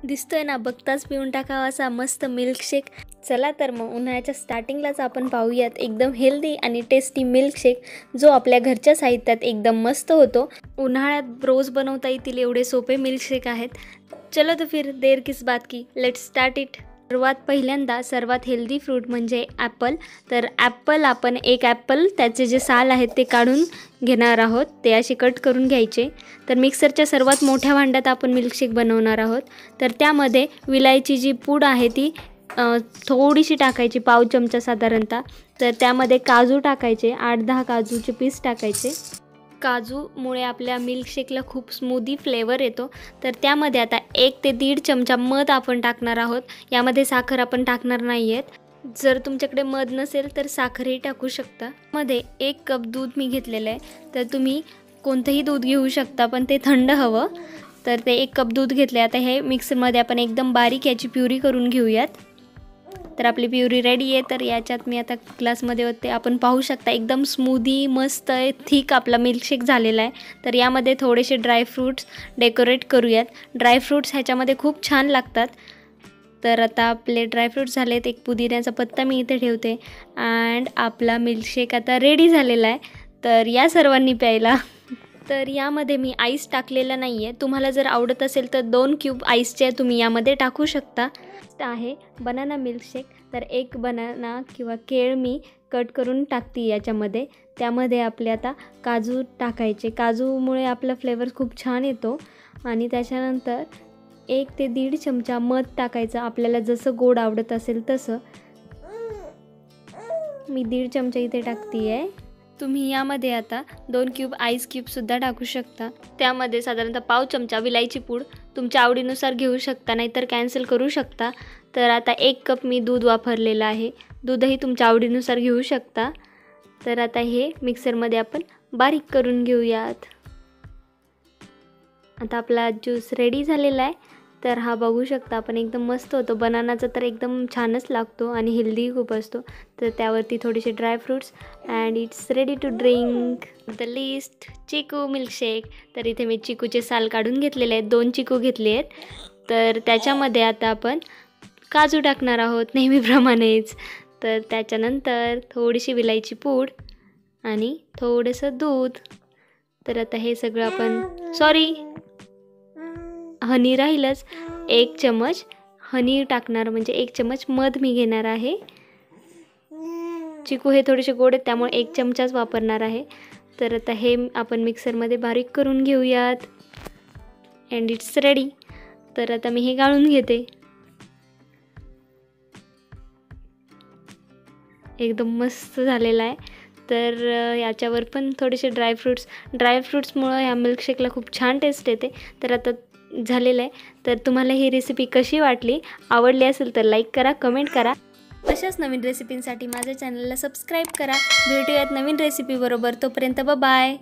दिसतोय ना, बघताच पिऊन टाकावा असा मस्त मिल्कशेक। चला तर मग उन्हाळ्याच्या स्टार्टिंगलाच आपण पाहूयात एकदम हेल्दी आणि टेस्टी मिल्कशेक, जो आपल्या घरच्या साहित्यात एकदम मस्त होतो। उन्हाळ्यात रोज बनवता येतील एवढे सोपे मिल्कशेक आहेत। चलो तो फिर देर किस बात की, लेट्स स्टार्ट इट। पहिल्यांदा सर्वात हेल्दी फ्रूट म्हणजे ॲपल। तर ॲपल आपण एक ॲपल त्याचे जे साल आहेत ते काढून घेणार आहोत, ते असे कट करून घ्यायचे। तर मिक्सरच्या सर्वात मोठ्या भांड्यात आपण मिल्कशेक बनवणार आहोत। तर त्यामध्ये विलायची जी पूड आहे ती थोडीशी टाकायची, पाव चमचा साधारणतः। तर त्यामध्ये काजू टाकायचे, 8-10 काजूचे पीस टाकायचे। काजूमुळे आपल्या मिल्कशेकला खूप स्मूदी फ्लेवर येतो। तर त्यामध्ये आता 1 ते 1.5 चमचा मध आपण टाकणार आहोत। यामध्ये साखर आपण टाकणार नाही आहेत। जर तुमच्याकडे मध नसेल तर साखरही टाकू शकता। मध्ये 1 कप दूध मी घेतलेलं आहे। तर तुम्ही कोणतंही दूध घेऊ शकता, पण ते थंड हवं। तर ते 1 कप दूध घेतले। आता हे मिक्सरमध्ये आपण एकदम बारीक याची प्युरी करून घेऊयात। तर आपली प्युरी रेडी आहे। तर याच्यात मी आता ग्लासमध्ये होते, आपण पाहू शकता एकदम स्मूदी मस्त थिक आपला मिल्कशेक झालेला आहे। तर यामध्ये थोडेसे ड्रायफ्रूट्स डेकोरेट करूयात। ड्रायफ्रूट्स ह्याच्यामध्ये खूप छान लागतात। तर आता आपले ड्रायफ्रूट्स झालेत, एक पुदिन्याचा पत्ता मी इथे ठेवते अँड आपला मिल्कशेक आता रेडी झालेला आहे। तर या सर्वांनी प्यायला। तर यामध्ये मी आईस टाकलेला नाही आहे। तुम्हाला जर आवडत असेल तर 2 क्यूब आईसचे तुम्ही यामध्ये टाकू शकता। आहे बनाना मिल्कशेक। तर 1 बनाना किंवा केळ मी कट करून टाकते याच्यामध्ये। त्यामध्ये आपले आता काजू टाकायचे। काजूमुळे आपला फ्लेवर खूप छान येतो। आणि त्याच्यानंतर 1 ते 1.5 चमचा मध टाकायचं, आपल्याला जसं गोड आवडत असेल तसं। मी 1.5 चमचा इथे टाकते आहे। तुम्ही यामध्ये आता 2 क्यूब आईस क्यूबसुद्धा टाकू शकता। त्यामध्ये साधारणतः पाव चमचा विलायची पूड तुमच्या आवडीनुसार घेऊ शकता, नाहीतर कॅन्सल करू शकता। तर आता 1 कप मी दूध वापरलेलं आहे। दूधही तुमच्या आवडीनुसार घेऊ शकता। तर आता हे मिक्सरमध्ये आपण बारीक करून घेऊयात। आता आपला ज्यूस रेडी झालेला आहे। तर हा बघू शकता आपण, एकदम मस्त होतो। बनानाचा तर एकदम छानच लागतो आणि हेल्दी खूप असतो। तर त्यावरती थोडेसे dry fruits and it's ready to drink the list chikoo milkshake. तर इथे मी चिकूचे साल काढून घेतलेले आहेत, 2 चिकू घेतले आहेत। तर त्याच्यामध्ये आता आपण काजू टाकणार आहोत नेहमीप्रमाणेच। तर त्याच्यानंतर थोडीशी विलायची पूड आणि थोडंसं दूध। तर आता हे सगळं आपण हनी राहीलच, 1 चमच हनी टाकणार, म्हणजे 1 चमच मध मी घेणार आहे। चिकू हे थोडेसे गोड आहेत त्यामुळे 1 चमचाच वापरणार आहे। तर आता हे आपण मिक्सरमध्ये बारीक करून घेऊयात अँड इट्स रेडी। तर आता मी हे गाळून घेते। एकदम मस्त झालेला आहे। तर याच्यावर पण थोडेसे ड्रायफ्रूट्समुळं या मिल्कशेकला खूप छान टेस्ट येते। तर आता झालेलं आहे। तर तुम्हाला ही रेसिपी कशी वाटली, आवडली असेल तर लाईक करा, कमेंट करा। अशाच नवीन रेसिपींसाठी माझ्या चॅनलला सबस्क्राईब करा। भेटूयात नवीन रेसिपीबरोबर, तोपर्यंत बाय।